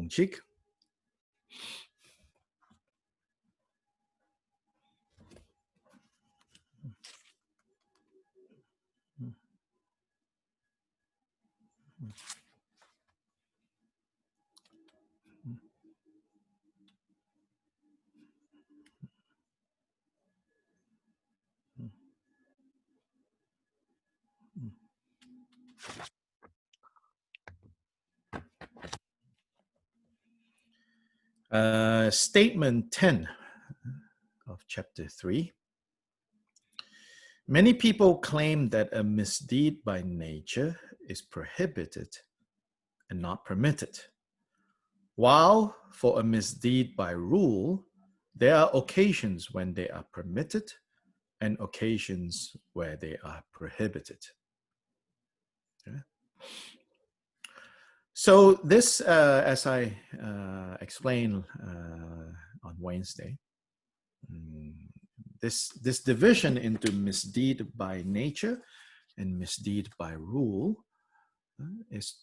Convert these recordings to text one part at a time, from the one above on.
Gongchik. Statement 10 of chapter 3. Many people claim that a misdeed by nature is prohibited and not permitted, while for a misdeed by rule, there are occasions when they are permitted and occasions where they are prohibited. Okay. So this, as I explained on Wednesday, this division into misdeed by nature and misdeed by rule is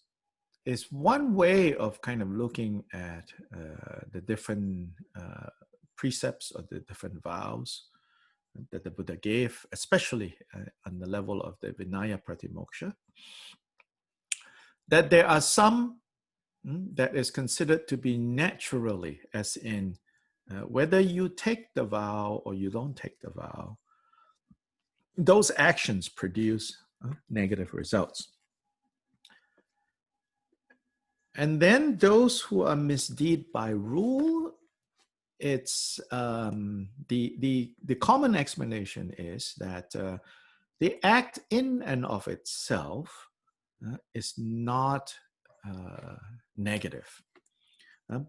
one way of kind of looking at the different precepts or the different vows that the Buddha gave, especially on the level of the Vinaya Pratimoksha, that there are some that is considered to be naturally, as in whether you take the vow or you don't take the vow, those actions produce negative results. And then those who are misdeed by rule, it's the common explanation is that the act in and of itself is not negative,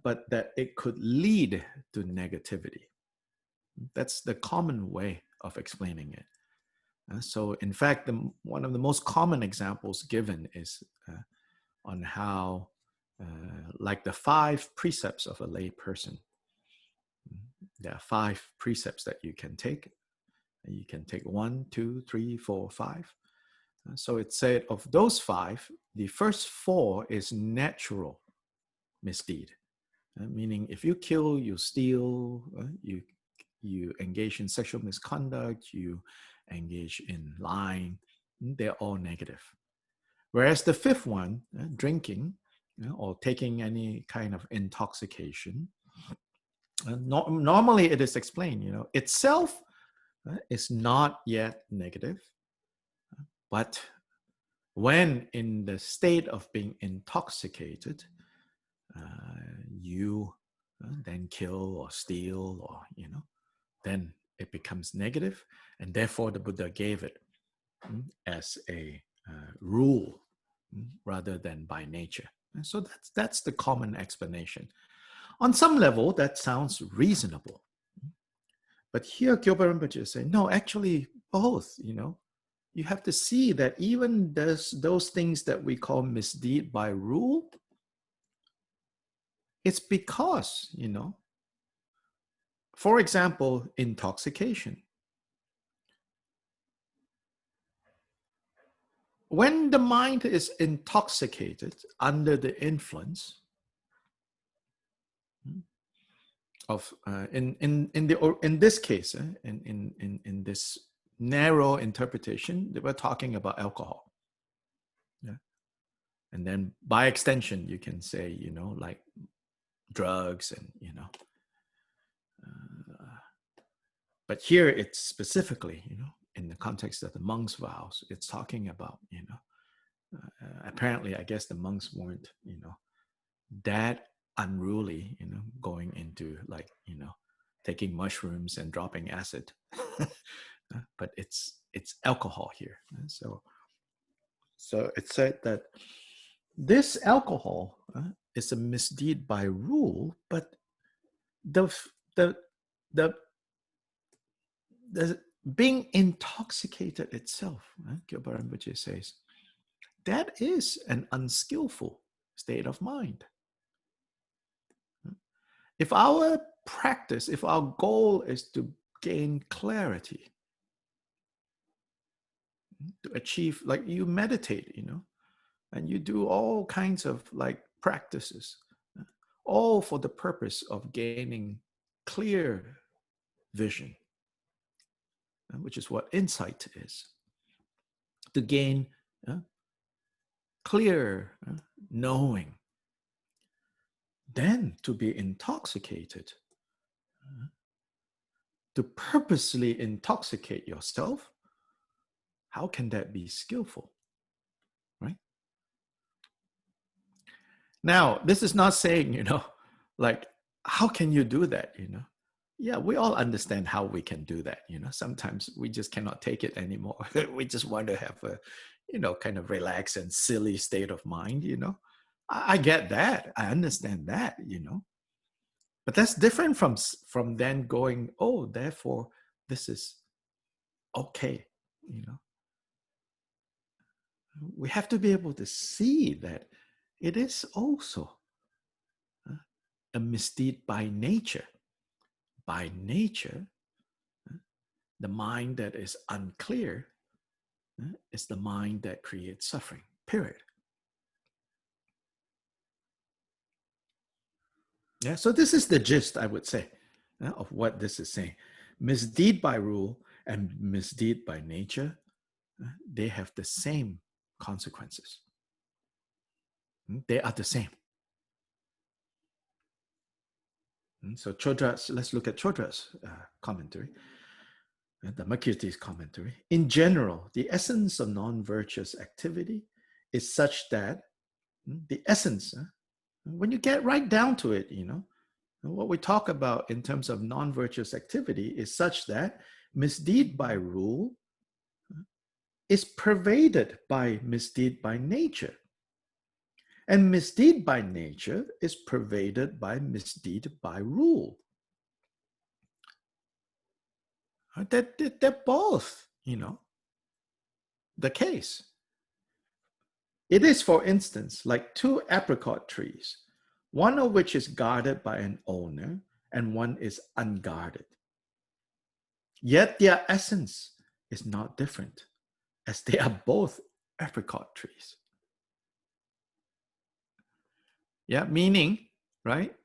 but that it could lead to negativity. That's the common way of explaining it. So in fact, one of the most common examples given is on how, like the 5 precepts of a lay person. There are 5 precepts that you can take. You can take 1, 2, 3, 4, 5. So it said of those 5, the first 4 is natural misdeed, meaning if you kill, you steal, you engage in sexual misconduct, you engage in lying, they're all negative. Whereas the 5th one, drinking or taking any kind of intoxication, normally it is explained, itself is not yet negative, but when in the state of being intoxicated, you then kill or steal or, then it becomes negative, and therefore the Buddha gave it as a rule rather than by nature. And so that's the common explanation. On some level, that sounds reasonable. But here, Gyalpa Rinpoche is saying, no, actually both, You have to see that even those things that we call misdeed by rule, it's because, for example, intoxication. When the mind is intoxicated under the influence of, in this case, in this narrow interpretation, we're talking about alcohol. Yeah. And then by extension, you can say, like drugs and, but here it's specifically, in the context of the monks' vows, it's talking about, apparently, I guess the monks weren't, that unruly, going into like, taking mushrooms and dropping acid. But it's alcohol here. So it said that this alcohol is a misdeed by rule, but the being intoxicated itself, Gyalpa Rinpoche says, that is an unskillful state of mind. If our practice, if our goal is to gain clarity, to achieve, like you meditate, and you do all kinds of like practices, all for the purpose of gaining clear vision, which is what insight is. To gain clear knowing, then to be intoxicated, to purposely intoxicate yourself, how can that be skillful, right? Now, this is not saying, like, how can you do that, Yeah, we all understand how we can do that, Sometimes we just cannot take it anymore. We just want to have a, kind of relaxed and silly state of mind, I get that. I understand that, But that's different from then going, oh, therefore, this is okay, We have to be able to see that it is also a misdeed by nature. By nature, the mind that is unclear is the mind that creates suffering, period. Yeah, so this is the gist, I would say, of what this is saying. Misdeed by rule and misdeed by nature, they have the same consequences. They are the same. So Chodra's, let's look at Chodra's commentary, Dhammakirti's commentary. In general, the essence of non-virtuous activity is such that the essence, when you get right down to it, what we talk about in terms of non-virtuous activity is such that misdeed by rule is pervaded by misdeed by nature. And misdeed by nature is pervaded by misdeed by rule. They're both, the case. It is, for instance, like two apricot trees, one of which is guarded by an owner and one is unguarded. Yet their essence is not different, as they are both apricot trees. Yeah, meaning, right?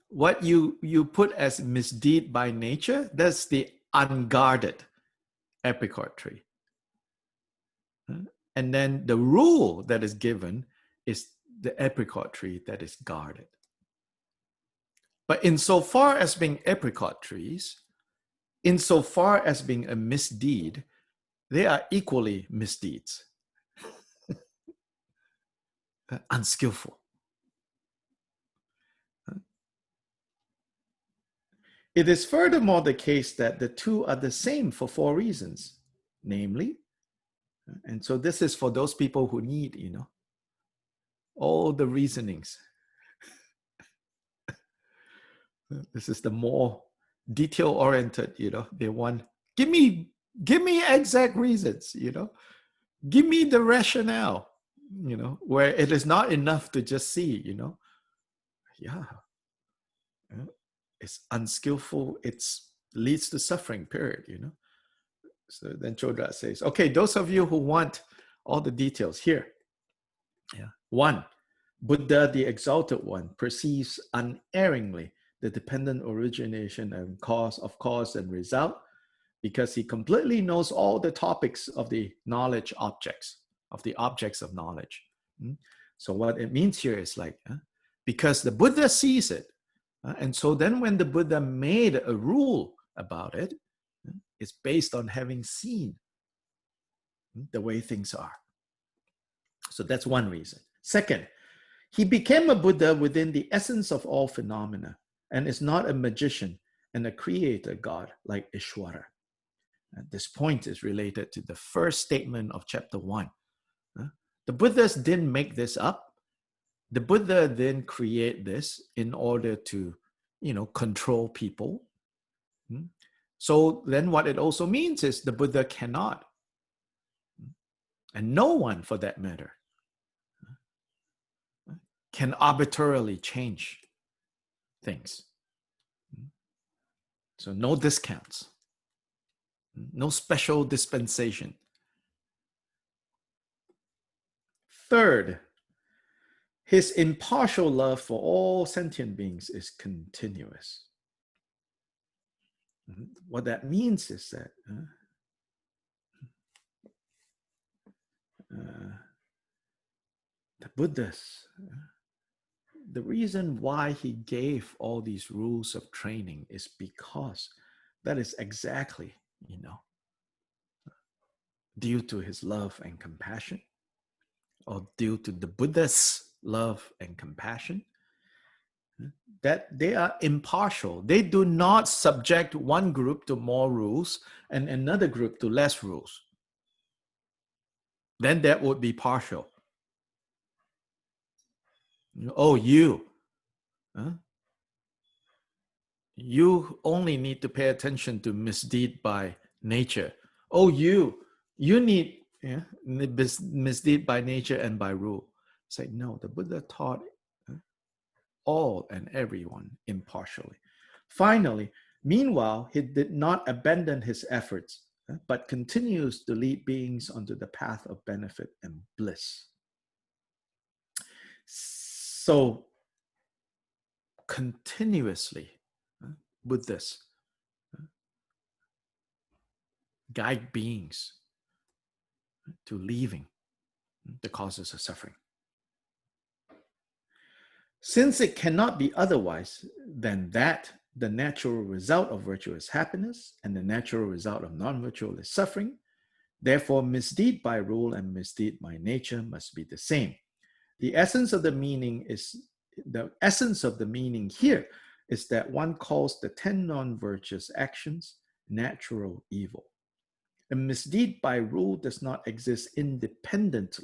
What you put as misdeed by nature, that's the unguarded apricot tree. And then the rule that is given is the apricot tree that is guarded. But insofar as being apricot trees, insofar as being a misdeed, they are equally misdeeds. Unskillful. It is furthermore the case that the two are the same for four reasons, namely, and so this is for those people who need, all the reasonings. This is the more detail-oriented, they want, give me exact reasons, give me the rationale, where it is not enough to just see, yeah. It's unskillful, it leads to suffering, period, So then Chodra says, okay, those of you who want all the details, here. Yeah. 1, Buddha, the Exalted One, perceives unerringly the dependent origination and cause and result, because he completely knows all the topics of the knowledge objects, of the objects of knowledge. So what it means here is like, because the Buddha sees it, and so then when the Buddha made a rule about it, it's based on having seen the way things are. So that's one reason. Second, he became a Buddha within the essence of all phenomena and is not a magician and a creator God like Ishwara. And this point is related to the first statement of chapter 1. The Buddhas didn't make this up. The Buddha didn't create this in order to, control people. So then what it also means is the Buddha cannot, and no one for that matter, can arbitrarily change things. So no discounts, no special dispensation. Third, His impartial love for all sentient beings is continuous. What that means is that the Buddhas, the reason why he gave all these rules of training is because that is exactly, due to his love and compassion, or due to the Buddha's love and compassion, that they are impartial. They do not subject one group to more rules and another group to less rules. Then that would be partial. Oh, you only need to pay attention to misdeed by nature. Oh, you need misdeed by nature and by rule. It's like, no, the Buddha taught all and everyone impartially. Finally, meanwhile, he did not abandon his efforts, but continues to lead beings onto the path of benefit and bliss. So, continuously, Buddhists guide beings to leaving the causes of suffering. Since it cannot be otherwise than that the natural result of virtue is happiness and the natural result of non-virtual is suffering, therefore misdeed by rule and misdeed by nature must be the same. The essence of the meaning here is that one calls the 10 non-virtuous actions natural evil. A misdeed by rule does not exist independent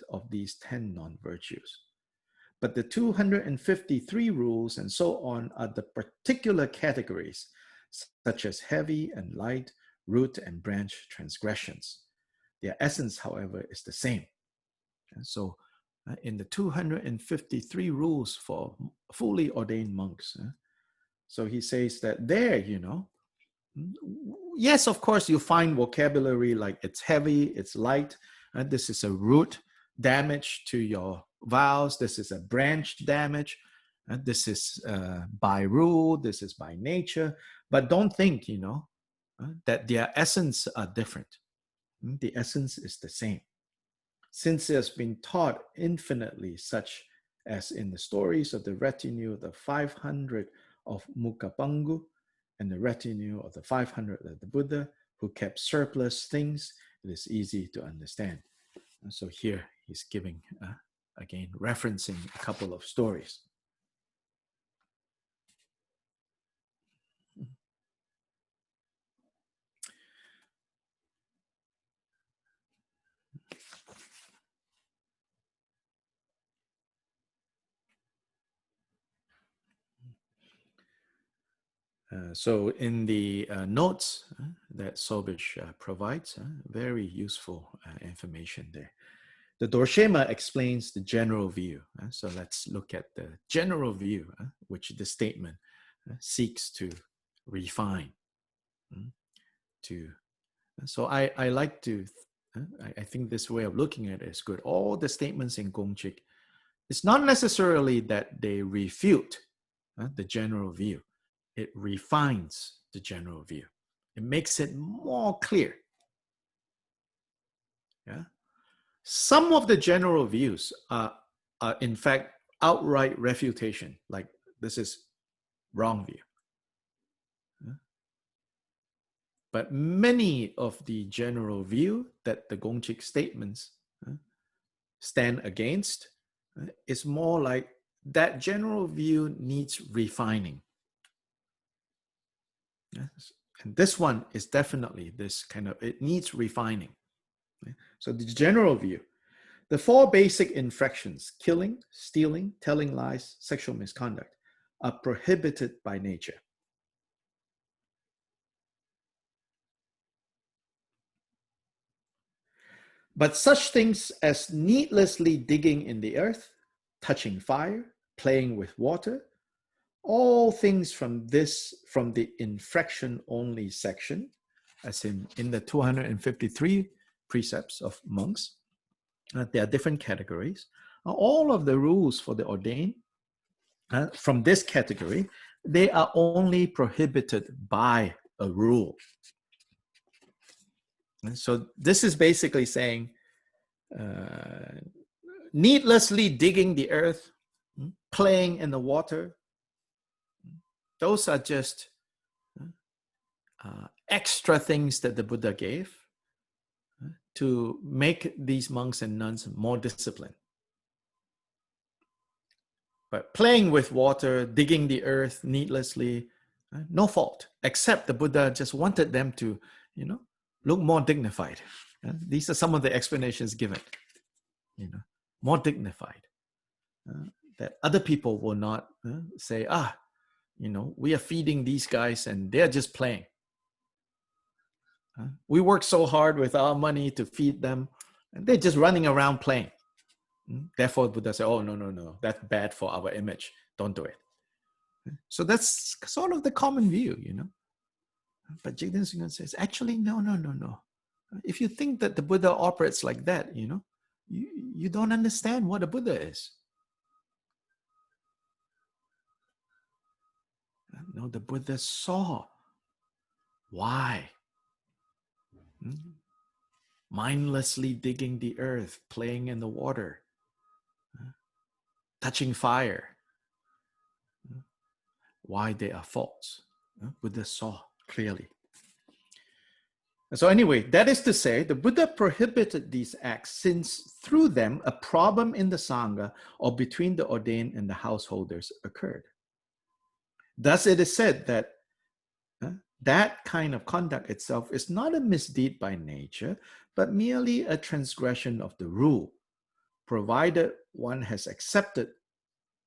of these 10 non-virtues. But the 253 rules and so on are the particular categories, such as heavy and light, root and branch transgressions. Their essence, however, is the same. And so in the 253 rules for fully ordained monks, so he says that there, yes, of course, you find vocabulary like it's heavy, it's light, this is a root damage to your vows, this is a branch damage, this is by rule, this is by nature, but don't think, that their essence are different. The essence is the same. Since it has been taught infinitely, such as in the stories of the retinue of the 500 of Mukapangu and the retinue of the 500 of the Buddha who kept surplus things, it is easy to understand. And so here he's giving, again, referencing a couple of stories. So in the notes that Sobish provides, very useful information there. The Dorshema explains the general view. So let's look at the general view, which the statement seeks to refine. So I like to, I think this way of looking at it is good. All the statements in Gongchik, it's not necessarily that they refute the general view. It refines the general view. It makes it more clear. Yeah. Some of the general views are in fact outright refutation, like this is wrong view. Yeah. But many of the general view that the Gongchik statements stand against is more like that general view needs refining. Yes. And this one is definitely this kind of, it needs refining. So the general view, the 4 basic infractions, killing, stealing, telling lies, sexual misconduct, are prohibited by nature. But such things as needlessly digging in the earth, touching fire, playing with water, all things from the infraction only section, as in the 253 precepts of monks, there are different categories, all of the rules for the ordained from this category, they are only prohibited by a rule. And so this is basically saying needlessly digging the earth, playing in the water, those are just extra things that the Buddha gave to make these monks and nuns more disciplined. But playing with water, digging the earth needlessly, no fault, except the Buddha just wanted them to, look more dignified. These are some of the explanations given, more dignified. That other people will not say, we are feeding these guys and they're just playing. We work so hard with our money to feed them and they're just running around playing. Therefore, Buddha said, oh, no, that's bad for our image. Don't do it. So that's sort of the common view, But Jigden Singha says, actually, no. If you think that the Buddha operates like that, you don't understand what a Buddha is. No, the Buddha saw. Why? Mindlessly digging the earth, playing in the water, touching fire. Why they are faults. Buddha saw clearly. So anyway, that is to say, the Buddha prohibited these acts since through them a problem in the Sangha or between the ordained and the householders occurred. Thus it is said that that kind of conduct itself is not a misdeed by nature, but merely a transgression of the rule, provided one has accepted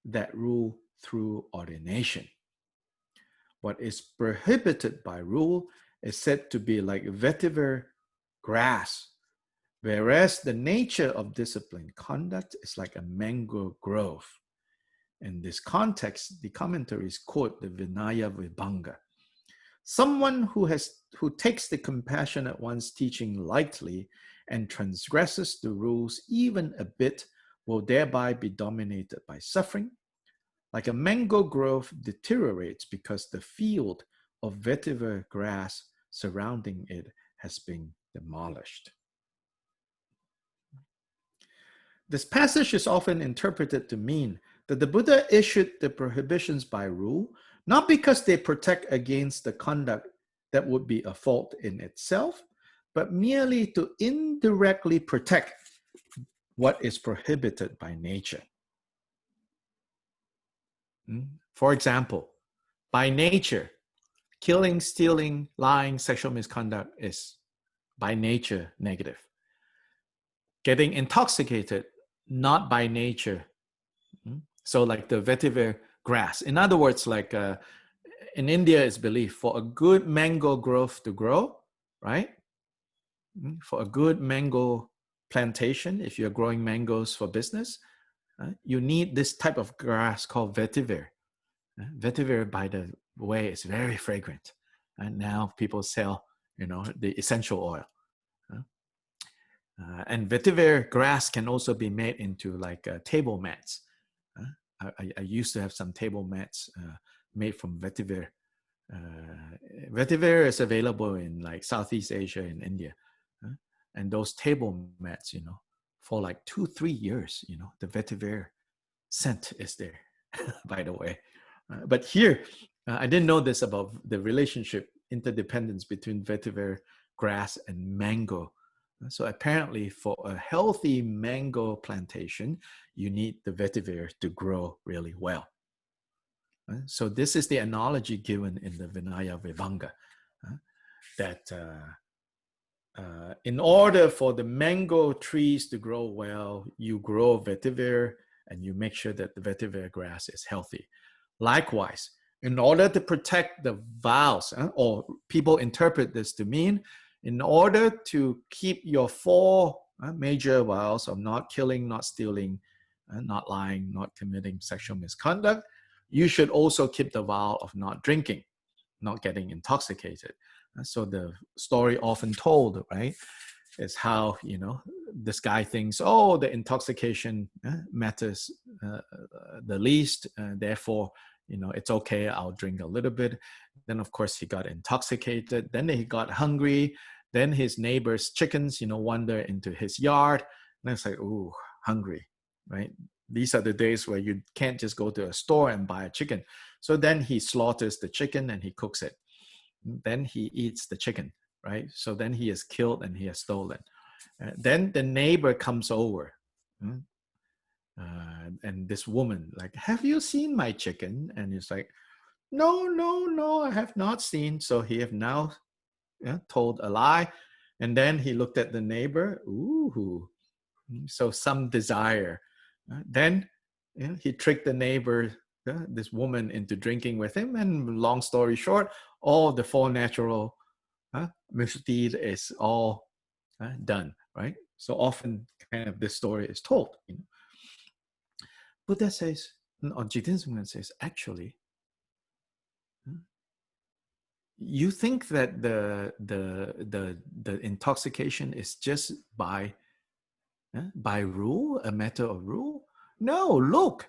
that rule through ordination. What is prohibited by rule is said to be like vetiver grass, whereas the nature of disciplined conduct is like a mango grove. In this context, the commentaries quote the Vinaya Vibhanga. Someone who takes the compassionate one's teaching lightly and transgresses the rules even a bit will thereby be dominated by suffering. Like a mango grove deteriorates because the field of vetiver grass surrounding it has been demolished. This passage is often interpreted to mean that the Buddha issued the prohibitions by rule, not because they protect against the conduct that would be a fault in itself, but merely to indirectly protect what is prohibited by nature. For example, by nature, killing, stealing, lying, sexual misconduct is by nature negative. Getting intoxicated, not by nature. So like the vetiver grass. In other words, like in India, it's believed for a good mango grove to grow, right? For a good mango plantation, if you're growing mangoes for business, you need this type of grass called vetiver. Vetiver, by the way, is very fragrant. And now people sell, the essential oil. And vetiver grass can also be made into like table mats. I used to have some table mats made from vetiver. Vetiver is available in like Southeast Asia and India. And those table mats, for like 2-3 years, the vetiver scent is there, by the way. But here, I didn't know this about the relationship, interdependence between vetiver grass and mango. So apparently for a healthy mango plantation, you need the vetiver to grow really well. So this is the analogy given in the Vinaya Vibhanga, that in order for the mango trees to grow well, you grow vetiver and you make sure that the vetiver grass is healthy. Likewise, in order to protect the vows, or people interpret this to mean, in order to keep your 4 major vows of not killing, not stealing, not lying, not committing sexual misconduct, you should also keep the vow of not drinking, not getting intoxicated. So the story often told, right? is how, you know, this guy thinks, oh, the intoxication matters the least, therefore, you know, it's okay, I'll drink a little bit. Then of course he got intoxicated, then he got hungry, then his neighbor's chickens, you know, wander into his yard, and it's like, ooh, hungry, right? These are the days where you can't just go to a store and buy a chicken. So then he slaughters the chicken and he cooks it. Then he eats the chicken, right? So then he has killed and he has stolen. Then the neighbor comes over, and this woman like, have you seen my chicken? And he's like, no, no, no, I have not seen. So he have now told a lie. And then he looked at the neighbor. Ooh, so some desire. Then he tricked the neighbor, this woman, into drinking with him. And long story short, all the four natural misdeed is all done, right? So often kind of this story is told. You know? Buddha says, or Jidin says, actually, you think that the intoxication is just by rule, a matter of rule? No, look,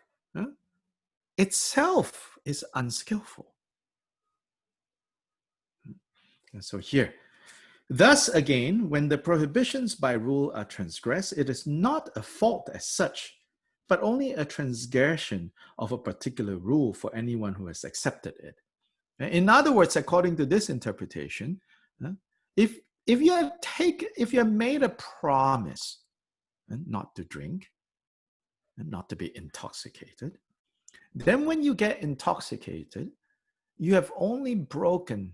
itself is unskillful. And so here, thus again, when the prohibitions by rule are transgressed, it is not a fault as such, but only a transgression of a particular rule for anyone who has accepted it. In other words, according to this interpretation, if you have made a promise not to drink and not to be intoxicated, then when you get intoxicated, you have only broken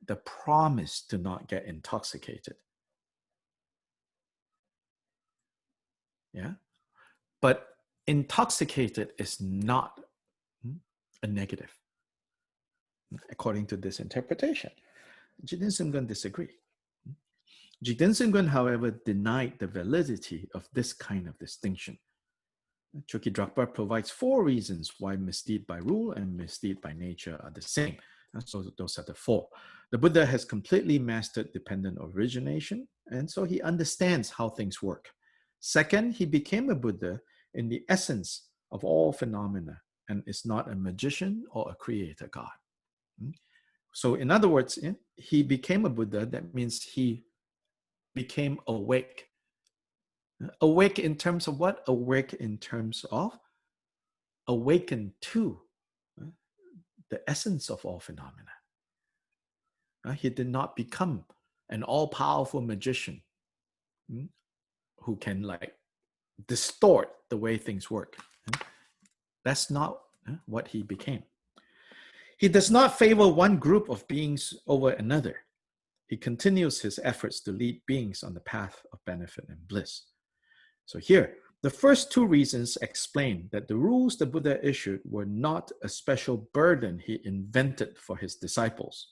the promise to not get intoxicated. Yeah, but intoxicated is not a negative, according to this interpretation. Jidin Sumgun disagree. Jidin Sumgun, however, denied the validity of this kind of distinction. Choki Drakpa provides 4 reasons why misdeed by rule and misdeed by nature are the same. So those are the 4. The Buddha has completely mastered dependent origination, and so he understands how things work. Second, he became a Buddha in the essence of all phenomena and is not a magician or a creator god. So in other words, he became a Buddha. That means he became awake. Awake in terms of what? Awake in terms of awakened to the essence of all phenomena. He did not become an all-powerful magician who can like distort the way things work. That's not what he became. He does not favor one group of beings over another. He continues his efforts to lead beings on the path of benefit and bliss. So here, the first 2 reasons explain that the rules the Buddha issued were not a special burden he invented for his disciples.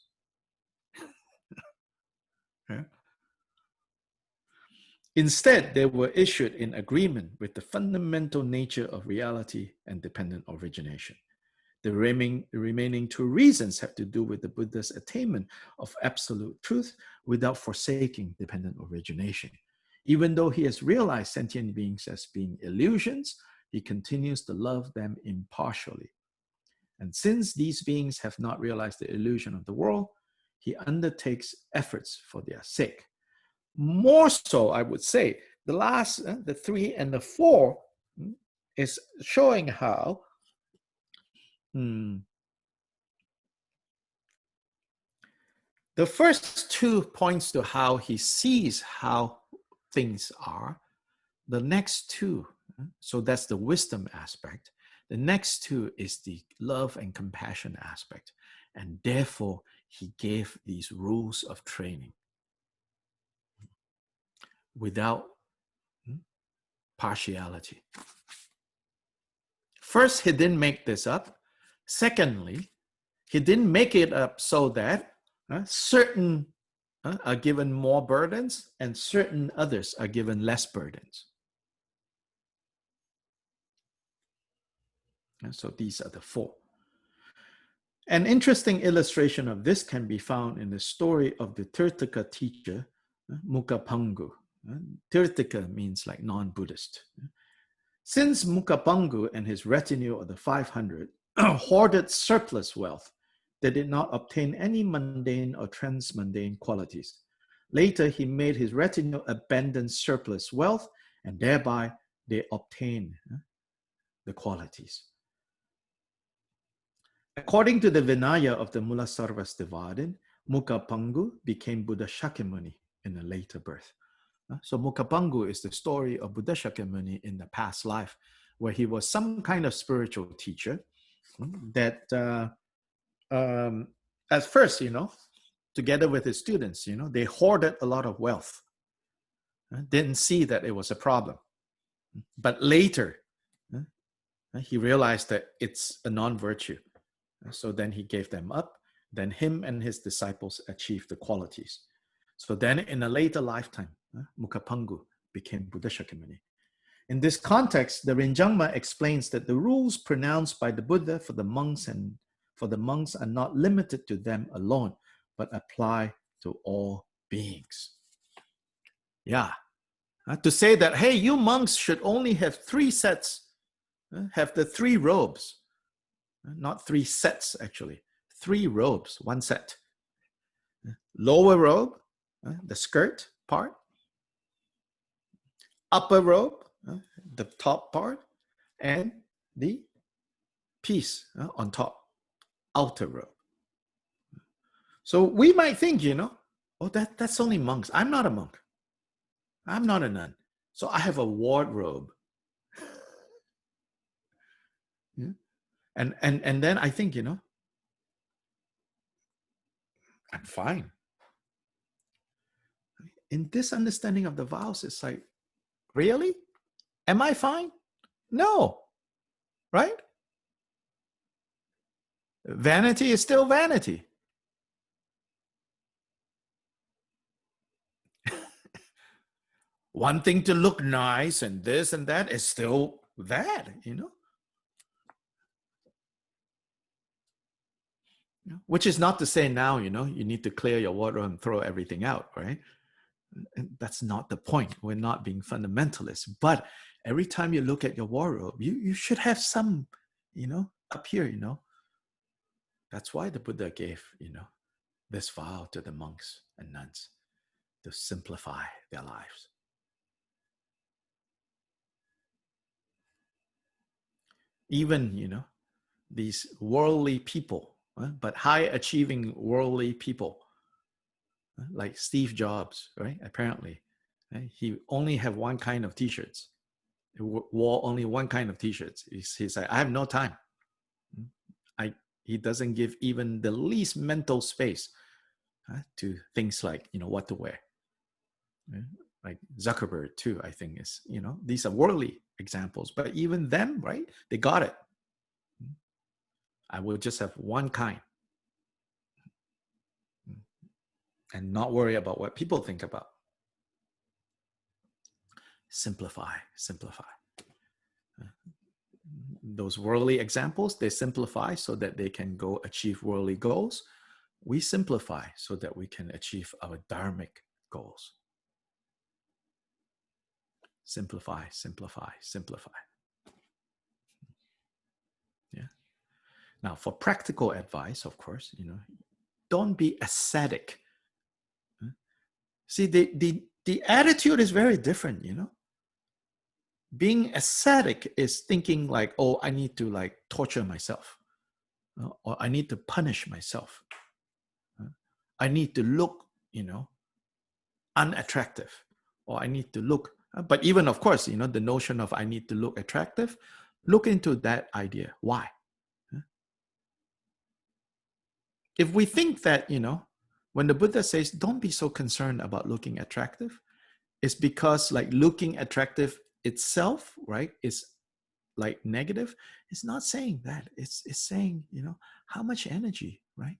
Instead, they were issued in agreement with the fundamental nature of reality and dependent origination. The remaining 2 reasons have to do with the Buddha's attainment of absolute truth without forsaking dependent origination. Even though he has realized sentient beings as being illusions, he continues to love them impartially. And since these beings have not realized the illusion of the world, he undertakes efforts for their sake. More so, I would say, the last, the 3 and the 4 is showing how the first 2 points to how he sees how things are. The next 2, so that's the wisdom aspect. The next 2 is the love and compassion aspect. And therefore, he gave these rules of training without partiality. First, he didn't make this up. Secondly, he didn't make it up so that certain are given more burdens and certain others are given less burdens. And so these are the 4. An interesting illustration of this can be found in the story of the Tirthaka teacher, Mukapangu. Tirtika means like non-Buddhist. Since Mukapangu and his retinue of the 500 hoarded surplus wealth, they did not obtain any mundane or transmundane qualities. Later, he made his retinue abandon surplus wealth, and thereby they obtained the qualities. According to the Vinaya of the Mulasarvastivadin, Mukapangu became Buddha Shakyamuni in a later birth. So Mukapangu is the story of Buddha Shakyamuni in the past life, where he was some kind of spiritual teacher that at first, together with his students, they hoarded a lot of wealth. Didn't see that it was a problem. But later, he realized that it's a non-virtue. So then he gave them up. Then him and his disciples achieved the qualities. So then in a later lifetime, Mukapangu became Buddha Shakyamuni. In this context, the Rinjangma explains that the rules pronounced by the Buddha for the monks are not limited to them alone, but apply to all beings. Yeah. To say that, hey, you monks should only have 3 sets, have the 3 robes, not 3 sets actually, 3 robes, 1 set. Lower robe, the skirt part, upper robe, the top part, and the piece on top, outer robe. So we might think, oh, that's only monks. I'm not a monk. I'm not a nun. So I have a wardrobe. Yeah. And then I think, I'm fine. In this understanding of the vows, it's like, really? Am I fine? No. Right? Vanity is still vanity. One thing to look nice and this and that is still that, Which is not to say now, you need to clear your wardrobe and throw everything out, right? And that's not the point. We're not being fundamentalists. But every time you look at your wardrobe, you should have some, up here, That's why the Buddha gave, this vow to the monks and nuns to simplify their lives. Even, these worldly people, but high achieving worldly people, like Steve Jobs, right? Apparently, right? He only have one kind of t-shirts. He wore only one kind of t-shirts. He said, I have no time. He doesn't give even the least mental space to things like, what to wear. Like Zuckerberg too, I think is, these are worldly examples, but even them, right? They got it. I will just have one kind and not worry about what people think about. Simplify. Those worldly examples, they simplify so that they can go achieve worldly goals. We simplify so that we can achieve our dharmic goals. Simplify. Yeah. Now, for practical advice, of course, don't be ascetic. See, the attitude is very different, Being ascetic is thinking like, oh, I need to like torture myself, or I need to punish myself. I need to look, unattractive, or I need to look. But even, of course, the notion of I need to look attractive, look into that idea. Why? If we think that, when the Buddha says, don't be so concerned about looking attractive, it's because like looking attractive itself, right, is like negative. It's not saying that. It's saying, how much energy, right,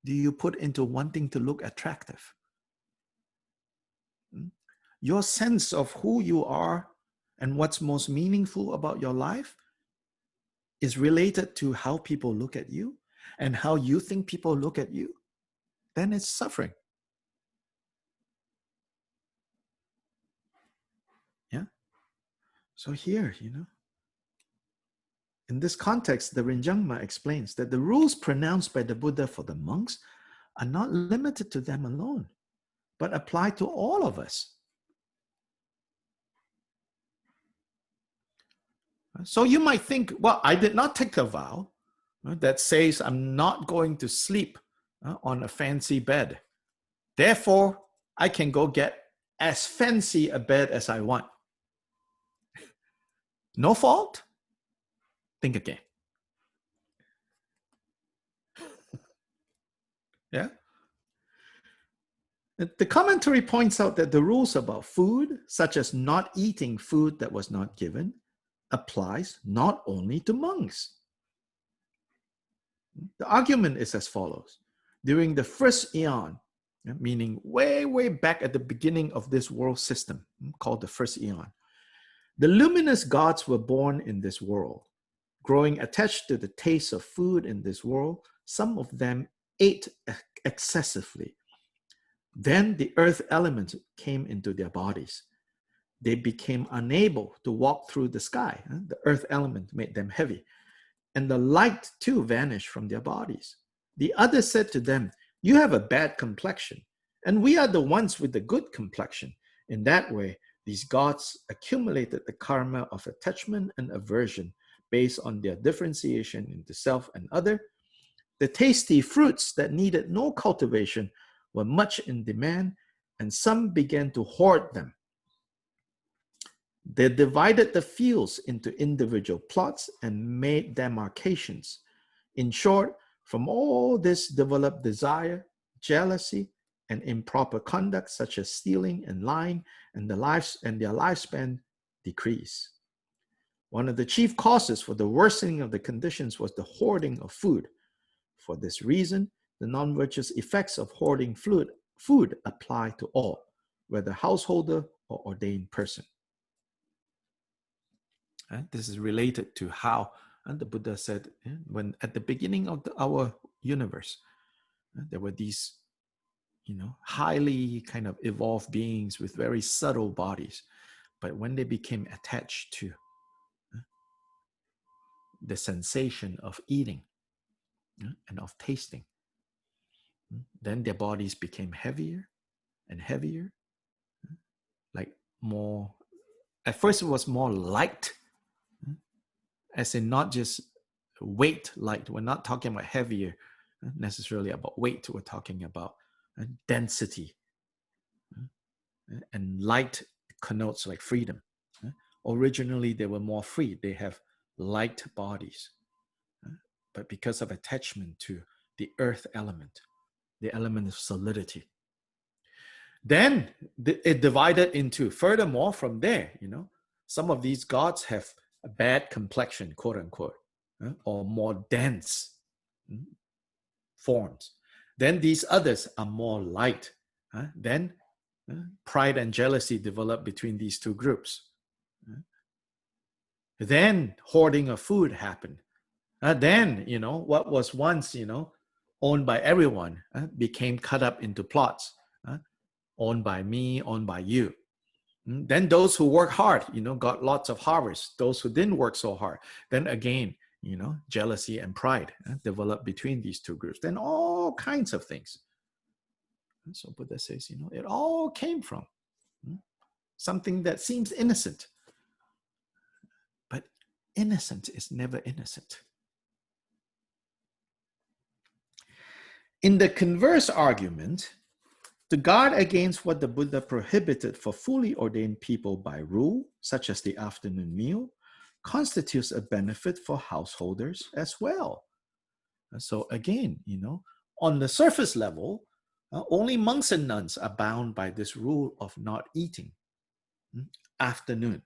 do you put into wanting to look attractive? Your sense of who you are and what's most meaningful about your life is related to how people look at you and how you think people look at you, then it's suffering. So here, in this context, the Rinjangma explains that the rules pronounced by the Buddha for the monks are not limited to them alone, but apply to all of us. So you might think, well, I did not take a vow that says I'm not going to sleep on a fancy bed. Therefore, I can go get as fancy a bed as I want. No fault? Think again. Yeah. The commentary points out that the rules about food, such as not eating food that was not given, applies not only to monks. The argument is as follows. During the first eon, meaning way, way back at the beginning of this world system, called the first eon, the luminous gods were born in this world. Growing attached to the taste of food in this world, some of them ate excessively. Then the earth element came into their bodies. They became unable to walk through the sky. The earth element made them heavy. And the light too vanished from their bodies. The others said to them, "You have a bad complexion, and we are the ones with the good complexion." In that way, these gods accumulated the karma of attachment and aversion based on their differentiation into self and other. The tasty fruits that needed no cultivation were much in demand, and some began to hoard them. They divided the fields into individual plots and made demarcations. In short, from all this developed desire, jealousy, and improper conduct such as stealing and lying, and their lifespan decreased. One of the chief causes for the worsening of the conditions was the hoarding of food. For this reason, the non-virtuous effects of hoarding food apply to all, whether householder or ordained person. This is related to how the Buddha said, when at the beginning of our universe, there were these, highly kind of evolved beings with very subtle bodies. But when they became attached to the sensation of eating and of tasting, then their bodies became heavier and heavier, like more, at first it was more light, as in not just weight light. We're not talking about heavier necessarily about weight. We're talking about density. And light connotes like freedom. Originally, they were more free. They have light bodies. But because of attachment to the earth element, the element of solidity, then it divided into, furthermore from there, some of these gods have a bad complexion, quote unquote, or more dense forms. Then these others are more light. Then pride and jealousy develop between these two groups. Then hoarding of food happened. Then, what was once, owned by everyone became cut up into plots. Owned by me, owned by you. Then those who work hard, got lots of harvest. Those who didn't work so hard, then again, jealousy and pride develop between these two groups. Then all kinds of things. And so Buddha says, it all came from something that seems innocent. But innocent is never innocent. In the converse argument, to guard against what the Buddha prohibited for fully ordained people by rule, such as the afternoon meal, constitutes a benefit for householders as well. And so again, on the surface level, only monks and nuns are bound by this rule of not eating afternoon.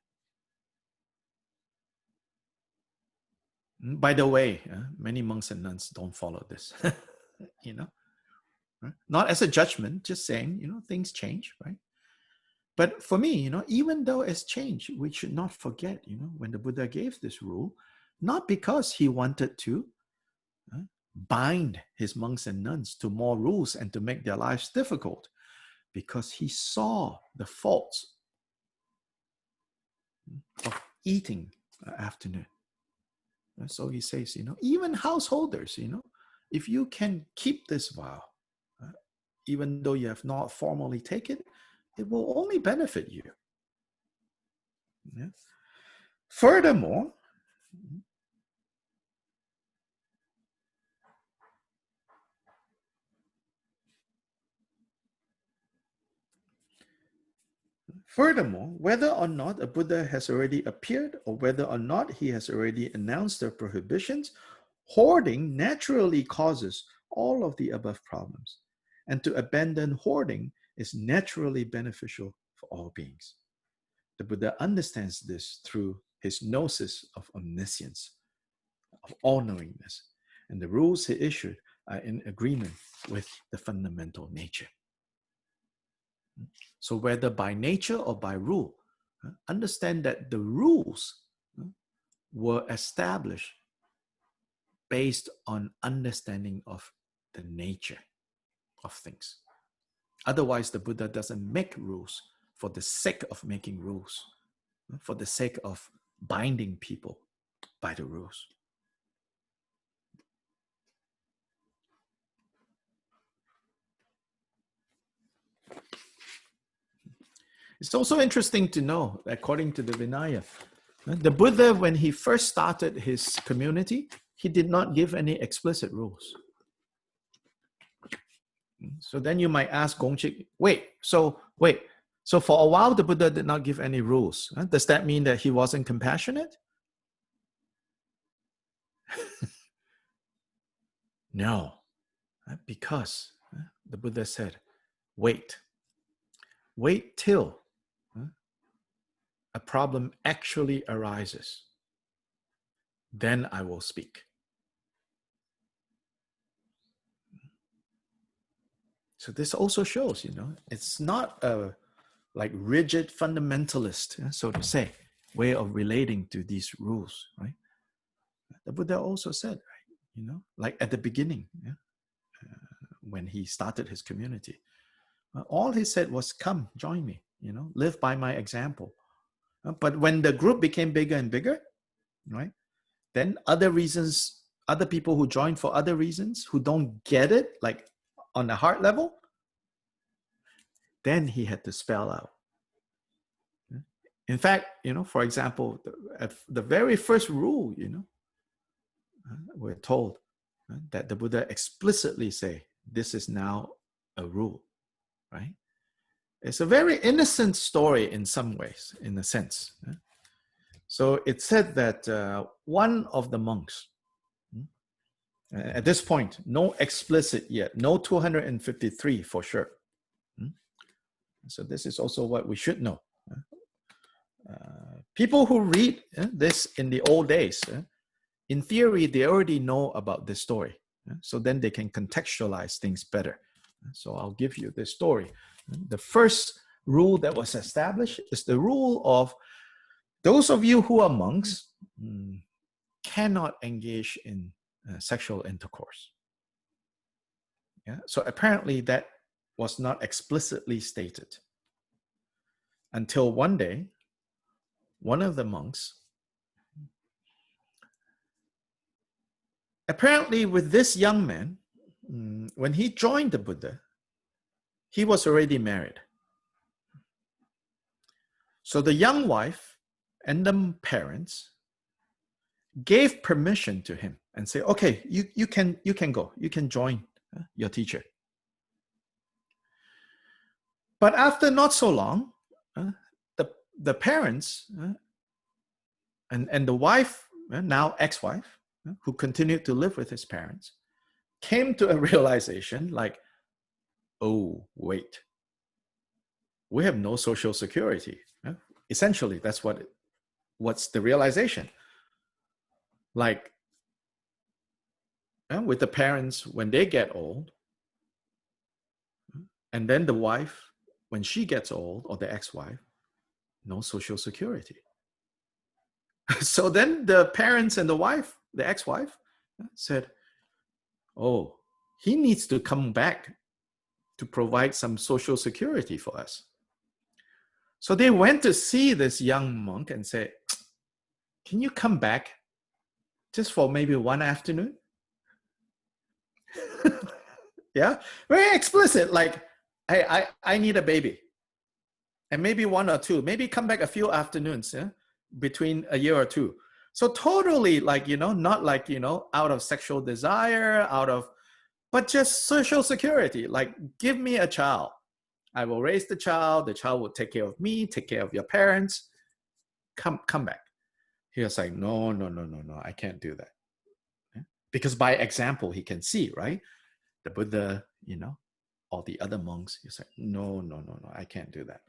By the way, many monks and nuns don't follow this, Not as a judgment, just saying, things change, right? But for me, even though it's changed, we should not forget, when the Buddha gave this rule, not because he wanted to bind his monks and nuns to more rules and to make their lives difficult, because he saw the faults of eating afternoon. So he says, even householders, if you can keep this vow, even though you have not formally taken it, it will only benefit you. Yeah. Furthermore, whether or not a Buddha has already appeared or whether or not he has already announced their prohibitions, hoarding naturally causes all of the above problems. And to abandon hoarding is naturally beneficial for all beings. The Buddha understands this through his gnosis of omniscience, of all-knowingness, and the rules he issued are in agreement with the fundamental nature. So whether by nature or by rule, understand that the rules were established based on understanding of the nature of things. Otherwise, the Buddha doesn't make rules for the sake of making rules, for the sake of binding people by the rules. It's also interesting to know, according to the Vinaya, the Buddha, when he first started his community, he did not give any explicit rules. So then you might ask Gongchik, so for a while the Buddha did not give any rules. Does that mean that he wasn't compassionate? No, because the Buddha said, wait till a problem actually arises. Then I will speak. So this also shows, it's not a like rigid fundamentalist, so to say, way of relating to these rules, right? The Buddha also said, like at the beginning, when he started his community, all he said was, come, join me, live by my example. But when the group became bigger and bigger, right, then other people who joined for other reasons, who don't get it, like on the heart level, then he had to spell out. In fact, for example, the very first rule, we're told that the Buddha explicitly say, this is now a rule, right? It's a very innocent story in some ways, in a sense. So it said that one of the monks, at this point, no explicit yet, no 253 for sure. So this is also what we should know. People who read this in the old days, in theory, they already know about this story. So then they can contextualize things better. So I'll give you this story. The first rule that was established is the rule of those of you who are monks cannot engage in sexual intercourse. Yeah? So apparently that was not explicitly stated until one day, one of the monks, apparently with this young man, when he joined the Buddha, he was already married. So the young wife and the parents gave permission to him and say, okay, you can go, you can join your teacher. But after not so long, the parents and the wife, now ex-wife, who continued to live with his parents, came to a realization like, oh, wait, we have no social security. Essentially, that's what's the realization. Like, with the parents, when they get old, and then the wife, when she gets old, or the ex-wife, no social security. So then the parents and the wife, the ex-wife, said, oh, he needs to come back to provide some social security for us. So they went to see this young monk and said, can you come back just for maybe one afternoon? Yeah, very explicit. Like, I need a baby, and maybe one or two. Maybe come back a few afternoons, yeah, between a year or two. So totally, like, not like, out of sexual desire, but just social security. Like, give me a child. I will raise the child. The child will take care of me, take care of your parents. Come back. He was like, no, no, no, no, no. I can't do that. Yeah? Because by example, he can see, right? The Buddha, all the other monks. He's like, no, no, no, no. I can't do that.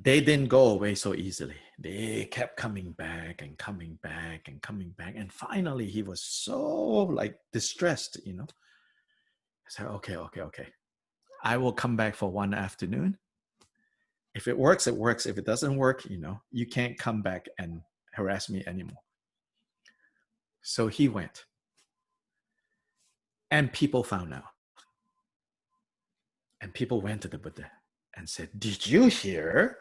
They didn't go away so easily. They kept coming back and coming back and coming back. And finally, he was so like distressed, I said, okay. I will come back for one afternoon. If it works, it works. If it doesn't work, you can't come back and harass me anymore. So he went. And people found out. And people went to the Buddha and said, did you hear?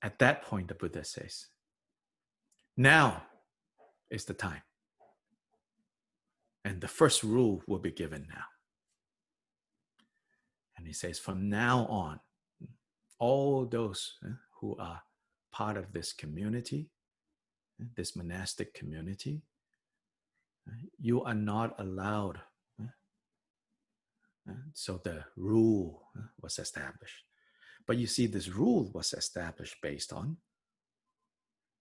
At that point, the Buddha says, now is the time. And the first rule will be given now. And he says, from now on, all those who are part of this community, this monastic community, you are not allowed. So the rule was established. But you see, this rule was established based on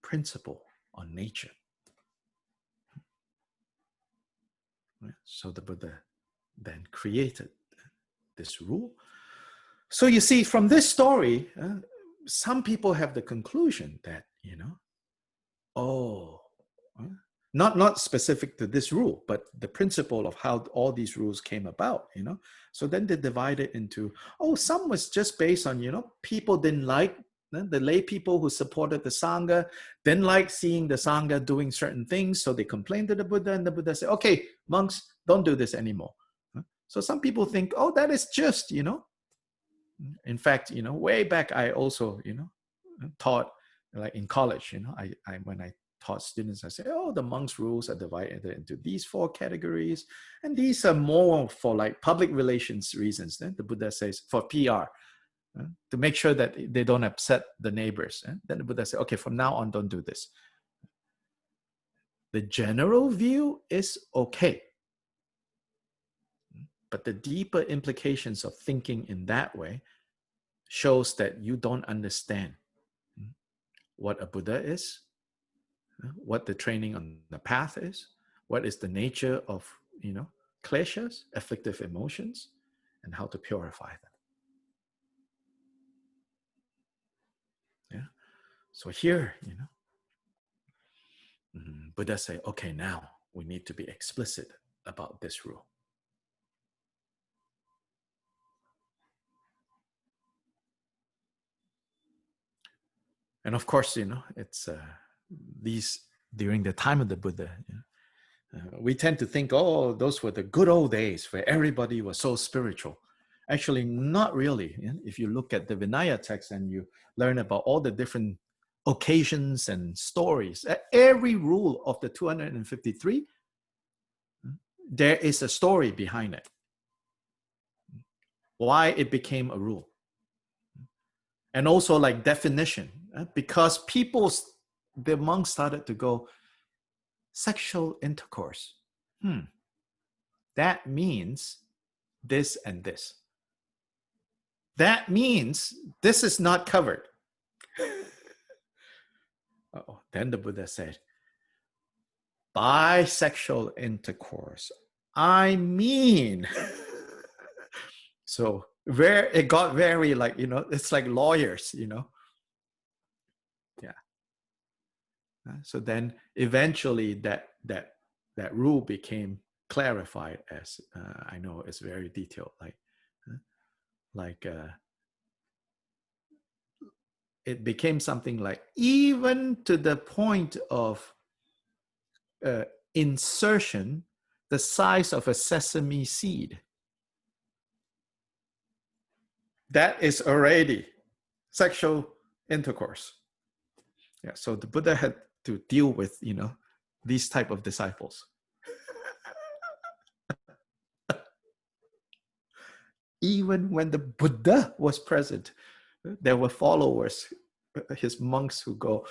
principle, on nature. So the Buddha then created this rule. So you see, from this story, some people have the conclusion that, not specific to this rule, but the principle of how all these rules came about, So then they divide it into, some was just based on, people didn't like, the lay people who supported the Sangha, didn't like seeing the Sangha doing certain things, so they complained to the Buddha, and the Buddha said, okay, monks, don't do this anymore. So some people think, that is just, In fact, way back, I also, taught, like in college, when I taught students, I say, the monks' rules are divided into these 4 categories, and these are more for like public relations reasons. Then the Buddha says for PR, to make sure that they don't upset the neighbors. Then the Buddha says, okay, from now on, don't do this. The general view is okay, but the deeper implications of thinking in that way shows that you don't understand what a Buddha is, what the training on the path is, what is the nature of, kleshas, afflictive emotions, and how to purify them. Yeah. So here, Buddha say, okay, now we need to be explicit about this rule. And of course, it's these during the time of the Buddha, we tend to think, those were the good old days where everybody was so spiritual. Actually, not really. If you look at the Vinaya text and you learn about all the different occasions and stories, every rule of the 253, there is a story behind it. Why it became a rule. And also like definition, because the monks started to go, sexual intercourse. That means this and this. That means this is not covered. Then the Buddha said, bisexual intercourse, I mean. So it got very like, it's like lawyers, Yeah. So then eventually that rule became clarified as, I know it's very detailed, it became something like, even to the point of insertion the size of a sesame seed. that is already sexual intercourse. Yeah, so the Buddha had to deal with, these type of disciples. Even when the Buddha was present, there were followers, his monks, who go,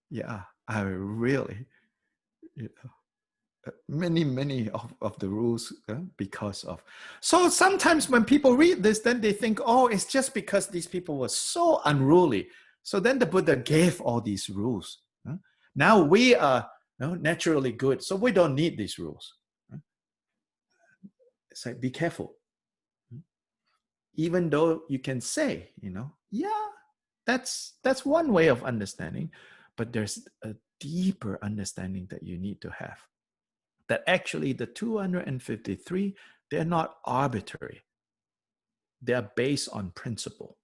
yeah, I really, many of the rules because of. So sometimes when people read this, then they think, oh, it's just because these people were so unruly. So then the Buddha gave all these rules. Now we are naturally good, so we don't need these rules. It's like, be careful. Even though you can say, yeah, that's one way of understanding, but there's a deeper understanding that you need to have. That actually the 253, they're not arbitrary. They are based on principle.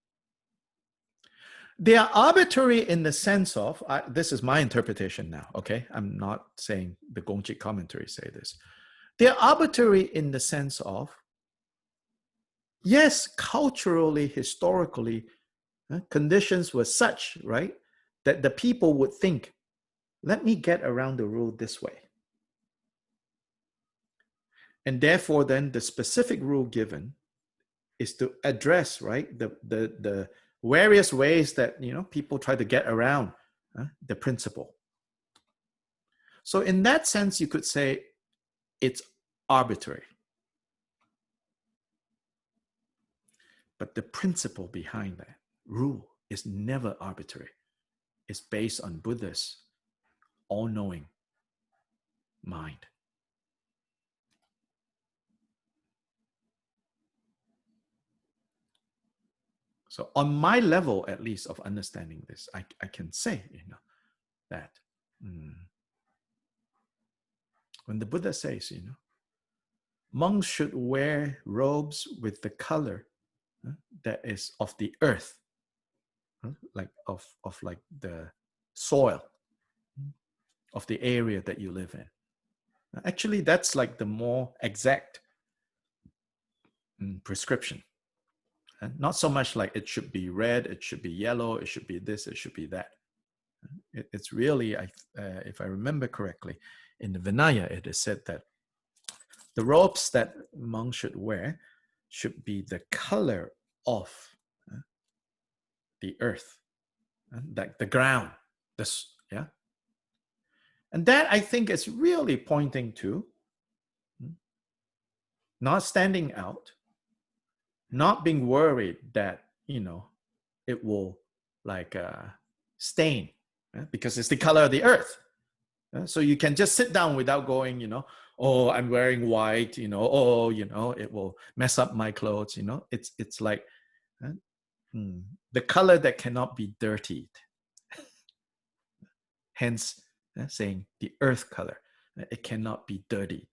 They are arbitrary in the sense of, this is my interpretation now, okay? I'm not saying the Gongchik commentary say this. They're arbitrary in the sense of, yes, culturally, historically, conditions were such, right, that the people would think, let me get around the rule this way. And therefore, then the specific rule given is to address, right, the various ways that people try to get around the principle. So in that sense, you could say it's arbitrary. But the principle behind that rule is never arbitrary. It's based on Buddha's all-knowing mind. So on my level, at least, of understanding this, I can say, that when the Buddha says, monks should wear robes with the color that is of the earth, like of like the soil of the area that you live in. Actually, that's like the more exact prescription. Not so much like it should be red, it should be yellow, it should be this, it should be that. It's really, if I remember correctly, in the Vinaya, it is said that the robes that monks should wear should be the color of the earth, like the ground. Yeah. And that, I think, is really pointing to not standing out, not being worried that, it will like stain, because it's the color of the earth. So you can just sit down without going, oh, I'm wearing white, oh, it will mess up my clothes, it's like the color that cannot be dirtied. Hence, saying the earth color, it cannot be dirtied.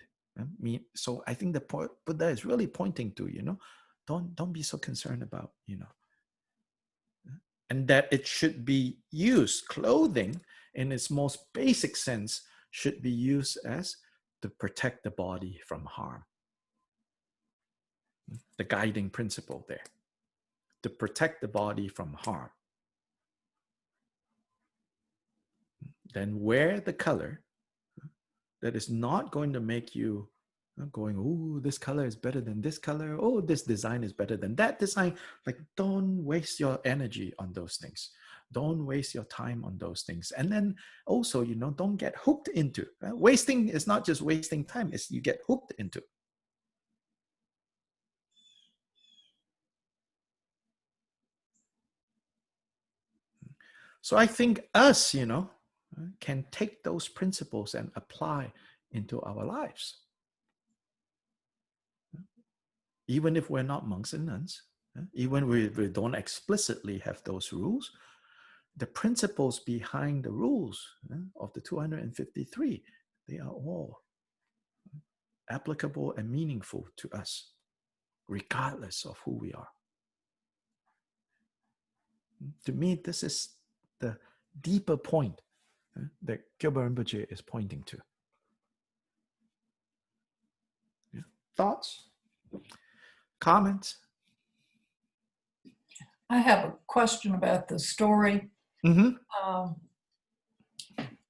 So I think the Buddha is really pointing to, don't be so concerned about, and that it should be used, clothing in its most basic sense should be used as to protect the body from harm. The guiding principle there, to protect the body from harm. Then wear the color that is not going to make you going, oh, this color is better than this color. Oh, this design is better than that design. Like, don't waste your energy on those things. Don't waste your time on those things. And then also, don't get hooked into. Wasting is not just wasting time, it's you get hooked into. So I think us, can take those principles and apply into our lives. Even if we're not monks and nuns, even if we don't explicitly have those rules, the principles behind the rules of the 253, they are all applicable and meaningful to us, regardless of who we are. To me, this is the deeper point that Kyoba Rinpoche is pointing to. Yeah. thoughts, comments? I have a question about the story. Mm-hmm.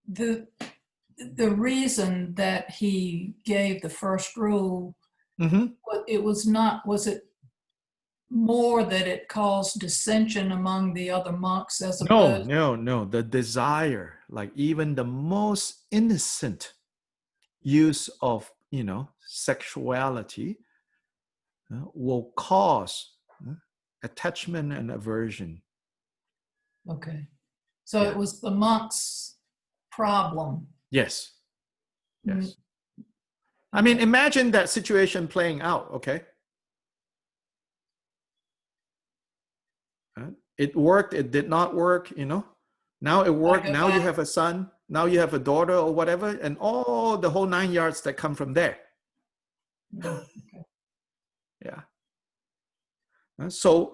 The reason that he gave the first rule, Mm-hmm. was it more that it caused dissension among the other monks as opposed? No. The desire, like even the most innocent use of, sexuality will cause attachment and aversion. Okay. So Yeah. it was the monks' problem. Yes. Mm. Yes. I mean, imagine that situation playing out, okay? It worked, it did not work, Now it worked, now you have a son, now you have a daughter or whatever, and all the whole 9 yards that come from there. Okay. Yeah. So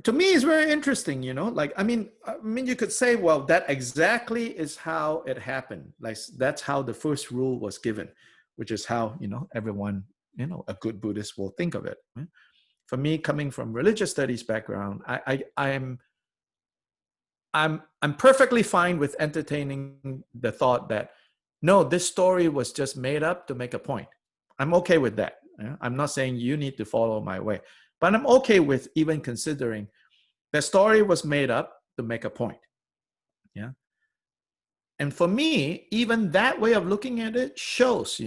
to me, it's very interesting, like, I mean, you could say, well, that exactly is how it happened. Like, that's how the first rule was given, which is how, everyone, a good Buddhist will think of it. Right? For me, coming from religious studies background, I'm perfectly fine with entertaining the thought that, no, this story was just made up to make a point. I'm okay with that. Yeah? I'm not saying you need to follow my way, but I'm okay with even considering the story was made up to make a point. Yeah. And for me, even that way of looking at it shows,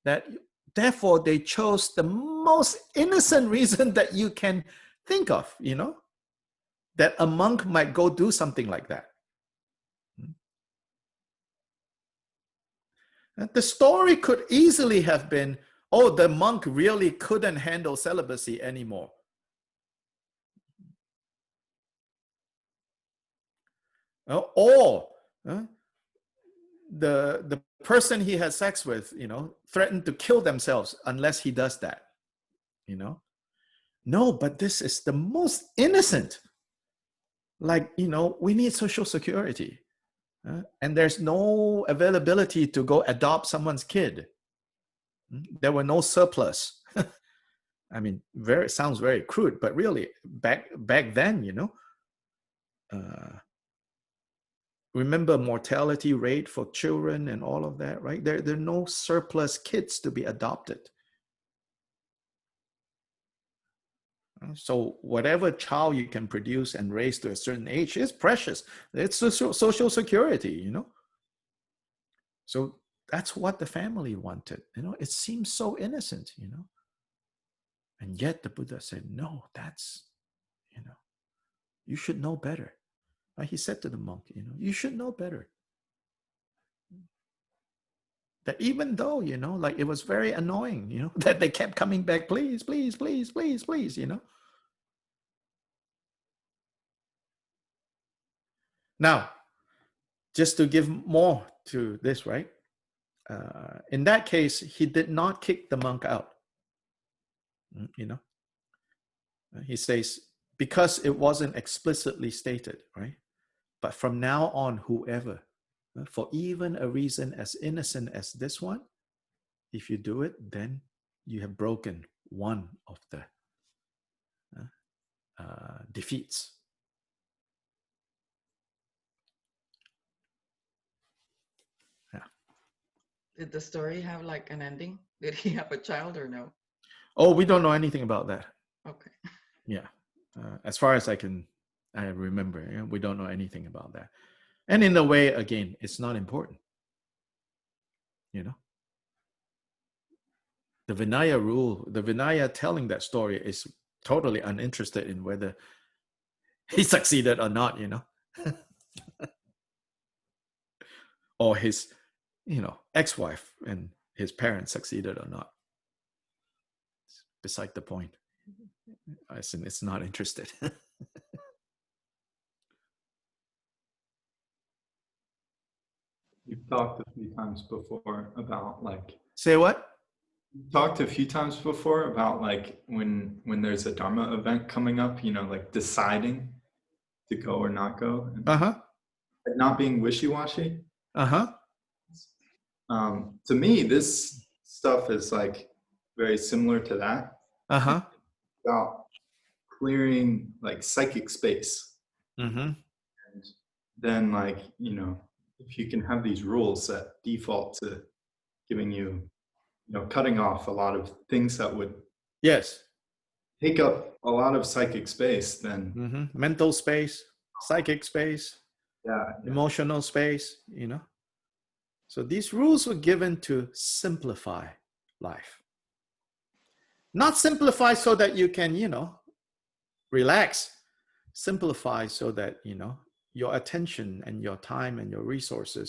that therefore they chose the most innocent reason that you can think of, that a monk might go do something like that. The story could easily have been, oh, the monk really couldn't handle celibacy anymore. Or the person he has sex with, threatened to kill themselves unless he does that. No, but this is the most innocent. Like, we need social security. And there's no availability to go adopt someone's kid. There were no surplus. I mean, sounds very crude, but really, back then, remember mortality rate for children and all of that, right? There are no surplus kids to be adopted. So whatever child you can produce and raise to a certain age is precious. It's social security, So that's what the family wanted. It seems so innocent, And yet the Buddha said, no, that's, you should know better. He said to the monk, you should know better. That even though, like, it was very annoying, that they kept coming back, please, please, please, please, please, Now, just to give more to this, right? In that case, he did not kick the monk out. He says, because it wasn't explicitly stated, right? But from now on, whoever, for even a reason as innocent as this one, if you do it, then you have broken one of the defeats. Yeah. Did the story have like an ending? Did he have a child or no? Oh, we don't know anything about that. Okay. Yeah. As far as I remember, we don't know anything about that. And in a way, again, it's not important. The Vinaya rule, the Vinaya telling that story is totally uninterested in whether he succeeded or not, or his, ex-wife and his parents succeeded or not. It's beside the point. It's not interested. You've talked a few times before about like. Say what? You've talked a few times before about like when there's a Dharma event coming up, like deciding to go or not go. And not being wishy-washy. To me, this stuff is like very similar to that. Uh-huh. About clearing like psychic space. Mm-hmm. And then like, if you can have these rules that default to giving you, cutting off a lot of things that would Yes. take up a lot of psychic space, then Mm-hmm. Mental space, psychic space, yeah. emotional space, So these rules were given to simplify life. Not simplify so that you can, relax. Simplify so that, your attention and your time and your resources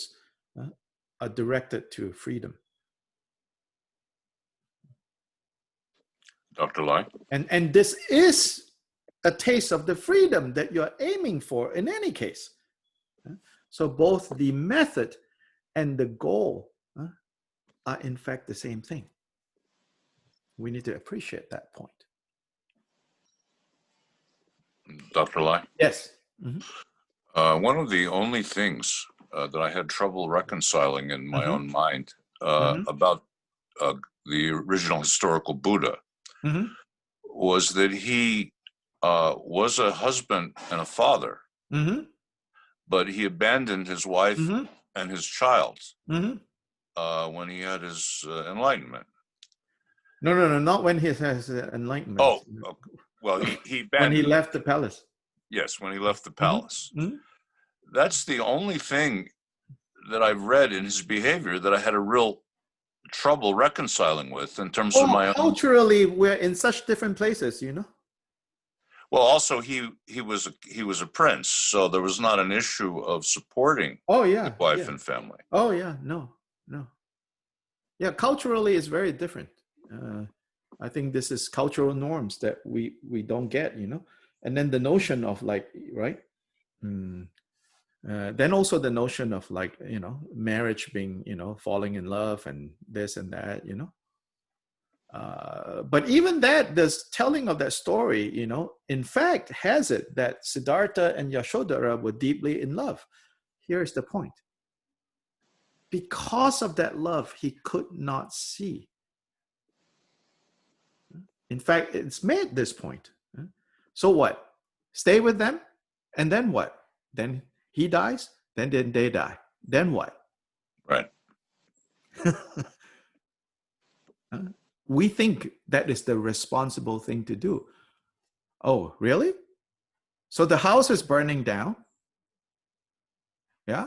are directed to freedom. Dr. Lai? And this is a taste of the freedom that you're aiming for in any case. So both the method and the goal are in fact the same thing. We need to appreciate that point. Dr. Lai? Yes. Mm-hmm. One of the only things that I had trouble reconciling in my own mind about the original historical Buddha was that he was a husband and a father, but he abandoned his wife and his child when he had his enlightenment. No, not when he has enlightenment. Oh, well, he abandoned when he left the palace. Yes, when he left the palace. That's the only thing that I've read in his behavior that I had a real trouble reconciling with in terms of my own. Culturally, we're in such different places, Well, also he was a prince, so there was not an issue of supporting his wife and family. Oh yeah, no. Yeah, culturally it's very different. I think this is cultural norms that we don't get, and then the notion of like, right? Then also the notion of like, marriage being, falling in love and this and that, but even that, this telling of that story, in fact has it that Siddhartha and Yashodhara were deeply in love. Here's the point. Because of that love, he could not see. In fact, it's made this point. So what? Stay with them, and then what? Then he dies, then they die. Then what? Right. We think that is the responsible thing to do. Oh, really? So the house is burning down? Yeah?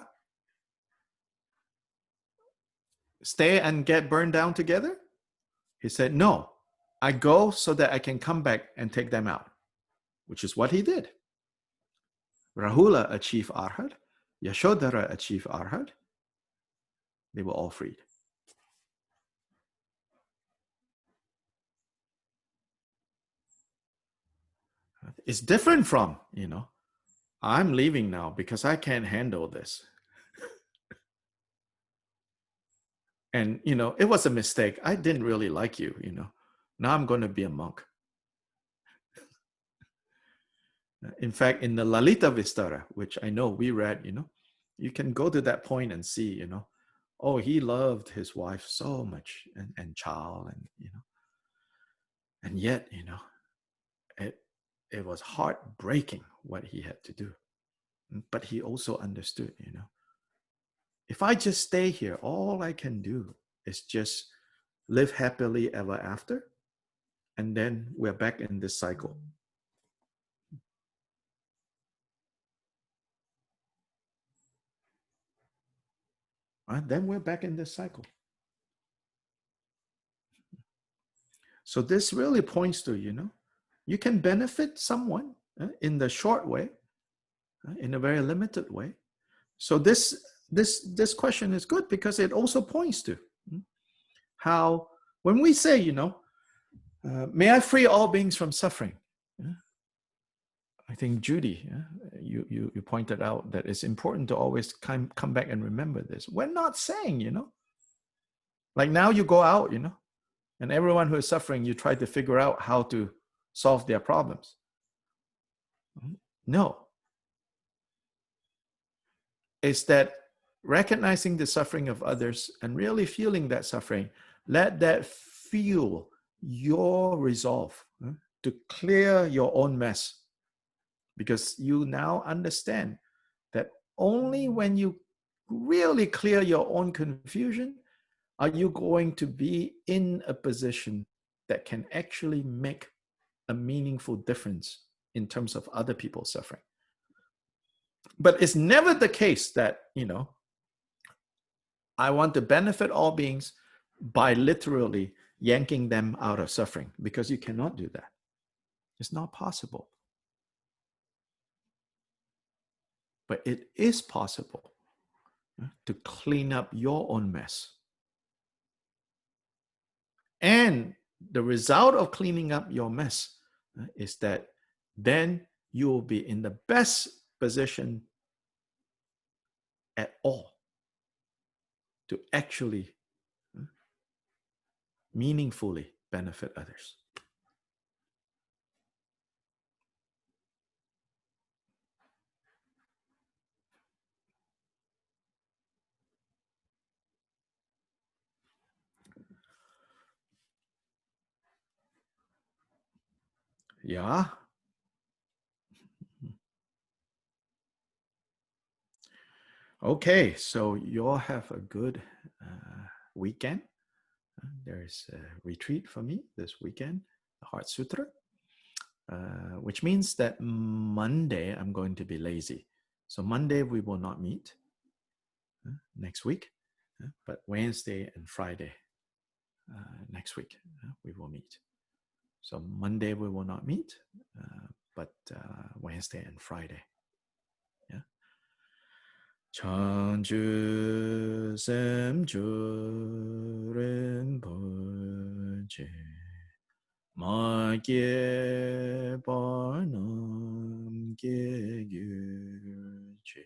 Stay and get burned down together? He said, no, I go so that I can come back and take them out, which is what he did. Rahula achieved Arhat. Yashodhara achieved Arhat. They were all freed. It's different from, I'm leaving now because I can't handle this. And, it was a mistake. I didn't really like you, Now I'm going to be a monk. In fact, in the Lalita Vistara, which I know we read, you can go to that point and see, oh, he loved his wife so much and child, and, and yet, it was heartbreaking what he had to do. But he also understood, if I just stay here, all I can do is just live happily ever after. And then we're back in this cycle. Then we're back in this cycle. So this really points to, you can benefit someone in the short way, in a very limited way. So this question is good because it also points to how, when we say, may I free all beings from suffering. I think Judy, you pointed out that it's important to always come back and remember this. We're not saying, like now you go out, and everyone who is suffering, you try to figure out how to solve their problems. No. It's that recognizing the suffering of others and really feeling that suffering, Let that fuel your resolve to clear your own mess. Because you now understand that only when you really clear your own confusion are you going to be in a position that can actually make a meaningful difference in terms of other people's suffering. But it's never the case that, I want to benefit all beings by literally yanking them out of suffering, because you cannot do that. It's not possible. But it is possible to clean up your own mess. And the result of cleaning up your mess is that then you will be in the best position at all to actually meaningfully benefit others. Yeah. Okay, so you all have a good weekend. There's a retreat for me this weekend, the Heart Sutra, which means that Monday I'm going to be lazy. So Monday we will not meet next week, but Wednesday and Friday next week we will meet. So Monday we will not meet, but Wednesday and Friday. Yeah. Changju Semju Rinpoche Ma Gye Barnam Gye Gyurche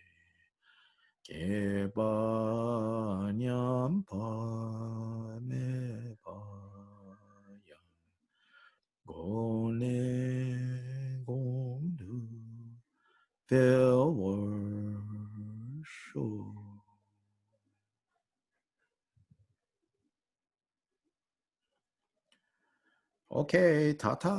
Gye Ba Nyam Pa Me Pa Yang Gong Le Gong Du Phil Worship. Okay, ta-ta.